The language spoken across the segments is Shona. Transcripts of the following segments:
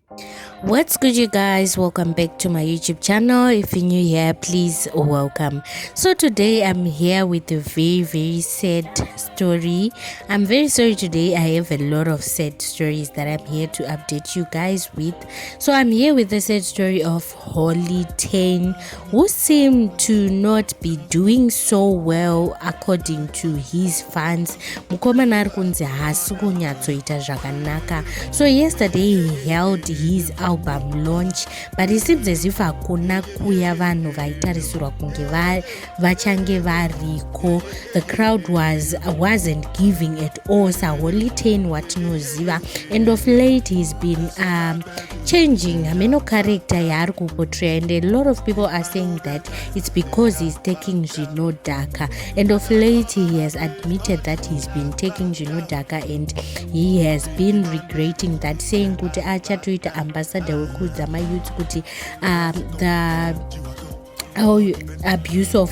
What's good, you guys? Welcome back to my YouTube channel. If you're new here, please welcome. So today I'm here with a very sad story. I'm very sorry today. I have a lot of sad stories that I'm here to update you guys with. So I'm here with the sad story of Holy Tane, who seemed to not be doing so well according to his fans. Mukomana ari kunzi haasi kunyatsoita zvakanaka. So yesterday he held his album launch, but it seems as if hakuna kuya vanhu vaitarisirwa kunge vachange variko. The crowd wasn't giving at all. Holy Tane watinoziva, and of late he's been changing ameno character yaari kuportray, and a lot of people are saying that it's because he's taking Zvinodhaka. And of late he has admitted that he's been taking Zvinodhaka, and he has been regretting that, saying kuti achatoita ambassador wekuudza mayouth kuti the abuse of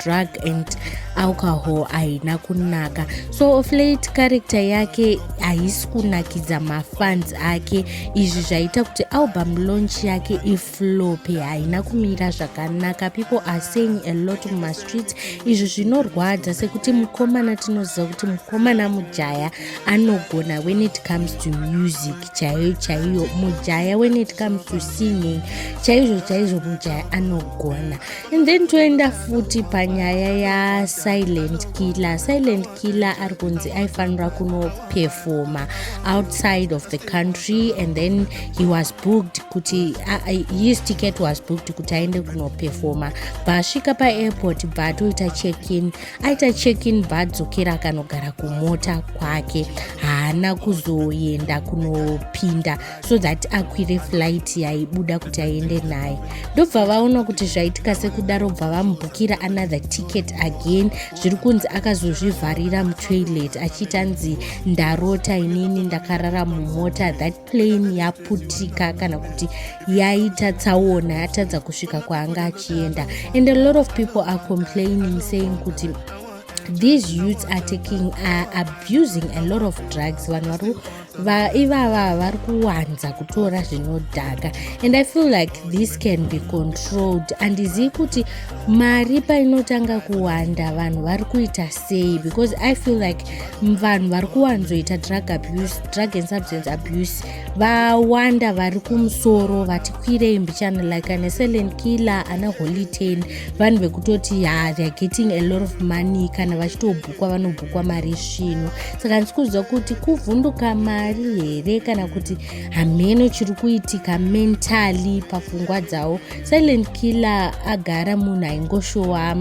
drug and alcohol haina kunaka. So of late character yake haisi kunakidza mafans ake, izvi zvaita kuti album launch yake iflope, haina kumira zvakanaka. People are saying a lot muma streets. Izvi zvinorwadza sekuti mukomana tinoziva kuti mukomana mujaya anogona when it comes to music chaiyo mujaya, when it comes to singing chaizvo mujaya anogona. And then toenda futi panyaya ya Silent Killer ari kunzi aifanira kunoperforma outside of the country, and then he was booked kuti his ticket was booked kuti aende kunoperforma. Pasvika paairport batoita aita check-in badzokera akanogara kumota kwake, haana kuzoenda kunopinda so that akwire flight yaibuda kuti aende naye. Ndobva vaona kuti zvaitika sekudaro, bva vamubhukira another ticket again. Zviri kunzi akazozvivharira mutoilet achitanzi ndarota inini ndakarara mumota, that plane yaputika kana kuti yaita tsaona, yatadza kusvika kwaanga achienda. And a lot of people are complaining, saying kuti these youths are abusing a lot of drugs. Vanhu ivava vari kuwanza kutora zvinodhaka, and I feel like this can be controlled. Handizivi kuti mari painotanga kuwanda vanhu vari kuita sei, because I feel like vanhu vari kuwanzoita drug and substance abuse vawanda vari kumusoro vati kwirei mbichana, like ana Silent Killer, ana Holy Tane, vanhu vekutoti they are getting a lot of money, kana vachitobhukwa vanobhukwa mari svino. Saka ndisikuziva kuti kuvhunduka mari here kana kuti hameno chiri kuitika mentally pafungwa dzavo. Silent Killer agara munhu aingoshowa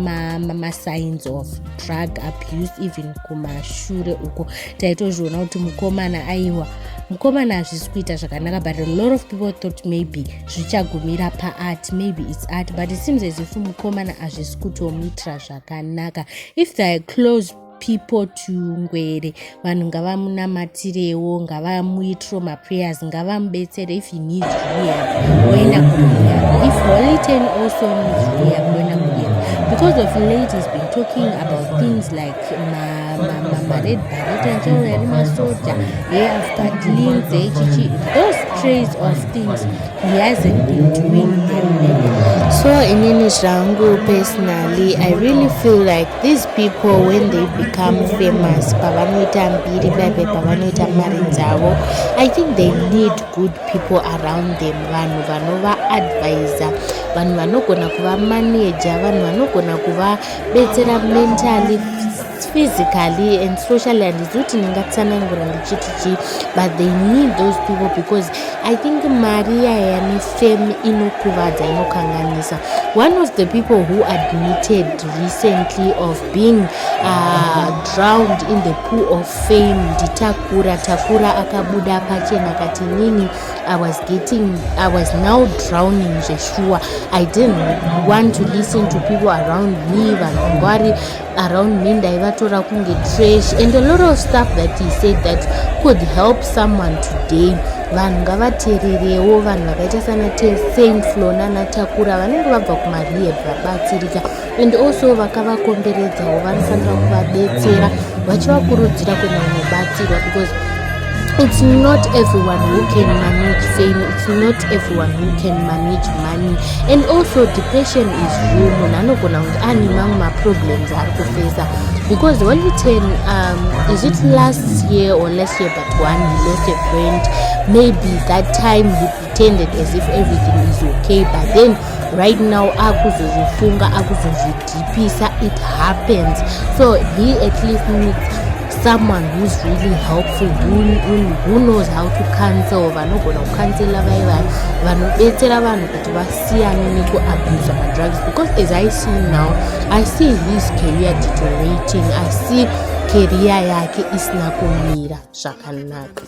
signs of drug abuse even kumashure uko. Taitozviona kuti mukomana hazvisi kuita zvakanaka, but a lot of people thought maybe zvichagumira paart, maybe it's art, but it seems as if mukomana hazvisi kutomitra zvakanaka. If they are close people to ngwere, vanhu ngavamunamatirewo, ngavamuitiro maprayers, ngavamubetsere. If he needs rehab oenda kurehab, if Holy Tane also needs rehab oenda kurehab. Because of late he's been talking about things like red beret and children masoja, after links, those traits of things he hasn't been doing them. So in Zvangu personally, I really feel like these people, when they become famous, pavanoita mbiri bebe, pavanoita mari dzavo, I think they need good people around them, vanhu vanova advisor, vanhu vanogona kuva manager, vanhu vanogona kuva betsera mentally, physically and socially. And izuti ningatsanangura ndichiti but they need those people, because I think Maria yani fame inokuvadza, inokanganisa. One of the people who admitted recently of being drowned in the pool of fame nditakura akabuda pachena kati nini, I was now drowning Jeshua. I didn't want to listen to people around me, vanhu around me ndaivatora kunge trash, and a lot of stuff that he said that could help someone today. Vanhu ngavatererewo vanhu vakaita sana Saint Flo nanatakura vanenge vabva kumarehab vabatsirika, and also vakavakomberedzawo vanofanira kuvadetsera vachivakurudzira kuenda kunobatsirwa, because it's not everyone who can manage fame, it's not everyone who can manage money. And also depression is real. Munhu anogona kunge ane mamwe maproblems ari kufesa, because when you turn is it last year or last year but one, he lost a friend. Maybe that time he pretended as if everything is okay, but then right now akuzozvifunga, akuzozvidhipisa. It happens. So he at least needs someone who's really helpful, who knows how to counsel, vanogona kukansela vai vanobetsera vanhu kuti vasiyane nekuabuse madrugs. Because as I see now, I see his career deteriorating. I see career yake isina kumira zvakanaka.